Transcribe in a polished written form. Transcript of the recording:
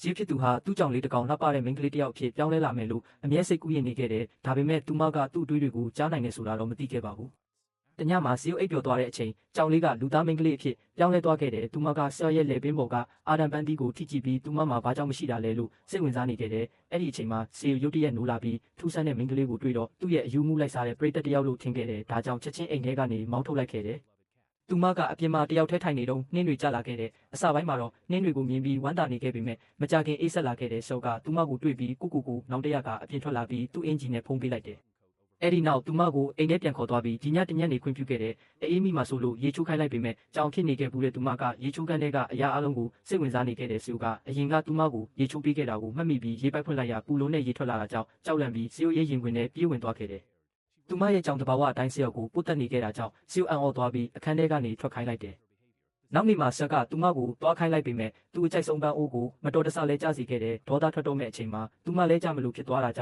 ရေဖြစ်သူဟာသူ့ကြောင့်လေးတကောင်လှပတဲ့မိန်းကလေးတစ်ယောက်အဖြစ်ပြောင်းလဲလာမယ်လို့အမြဲစိတ်ကူးရင်နေခဲ့တယ်ဒါပေမဲ့သူမကသူ့အတွေးတွေကိုကြားနိုင်တယ်ဆိုတာတော့မသိခဲ့ပါဘူးတညမှာစီယိုအိပ်ပျော်သွားတဲ့အချိန်ကြောင်လေးကလူသားမိန်းကလေးအဖြစ်ပြောင်းလဲသွားခဲ့တယ်သူမကဆရာရဲ့လေပင်ပေါ်ကအာဒမ်ပန်းတီးကိုထိကြည့်ပြီးသူမမှာဘာကြောင့်မရှိတာလဲလို့စိတ်ဝင်စားနေခဲ့တယ်အဲ့ဒီအချိန်မှာစီယိုရုတ်တရက်နိုးလာပြီးထူးဆန်းတဲ့မိန်းကလေးကိုတွေ့တော့သူ့ရဲ့အယူမှုလိုက်စားတဲ့ပရိသတ်တယောက်လို့ထင်ခဲ့တယ်ဒါကြောင့်ချက်ချင်းအိမ်ထဲကနေမောင်းထုတ်လိုက်ခဲ့တယ်သူမကအပြင်မှာတယောက်ထဲထိုင်နေတော့နှင်းတွေကျလာခဲ့တယ်အစပိုင်းမှာတော့နှင်းတွေကိုမြင်ပြီးဝမ်းသာနေခဲ့ပေမဲ့မကြခင်အေးဆက်လာခဲ့တဲ့ဆော့ကသူမကိုတွေ့ပြီးကိုနောက်တရကအပြင်ထွက်လာပြီးသူ့အင်ဂျင်နဲ့ဖုံးပေးလိုက်တယ်အဲ့ဒီနောက်သူမကိုအိမ်ထဲပြန်ခေါ်သွားပြီးဒီညတညနေခွင့်ပြုခဲ့တဲ့အေးမိမှာဆိုလို့ရေချိုးခိုင်းလိုက်ပေမဲ့ကြောင်ဖြစ်နေခဲ့ဘူးတဲ့သူမကရေချိုးကန်တဲ့ကအရာအလုံးကိုစိတ်ဝင်စားနေခဲ့တဲ့စီယိုကအရင်ကသူမကိုရေချိုးပေးခဲ့တာကိုမှတ်မိပြီးရေပိုက်ဖွင့်လိုက်ရပူလုံးနဲ့ရေထွက်လာတာကြောင့်ကြောက်လန့်ပြီးစီယိုရဲ့ရင်ခွင်ထဲပြေးဝင်သွားခဲ့တယ်သူမရဲ့ကြောင်တဘာဝအတိုင်းစီယိုကိုပုတ်တက်နေခဲ့တာကြောင့်စီယိုအံ့ဩသွားပြီးအခန်းထဲကနေထွက်ခိုင်းလိုက်တယ်နောက်နေ့မှာဆက်ကသူမကိုတွားခိုင်းလိုက်ပေမဲ့သူ့အကြိုက်ဆုံးပန်းအိုးကိုမတော်တဆလဲကျစီခဲ့တဲ့ဒေါသထွက်တော့မဲ့အချိန်မှာသူမလဲကြမလို့ဖြစ်သွားတာကြောင့်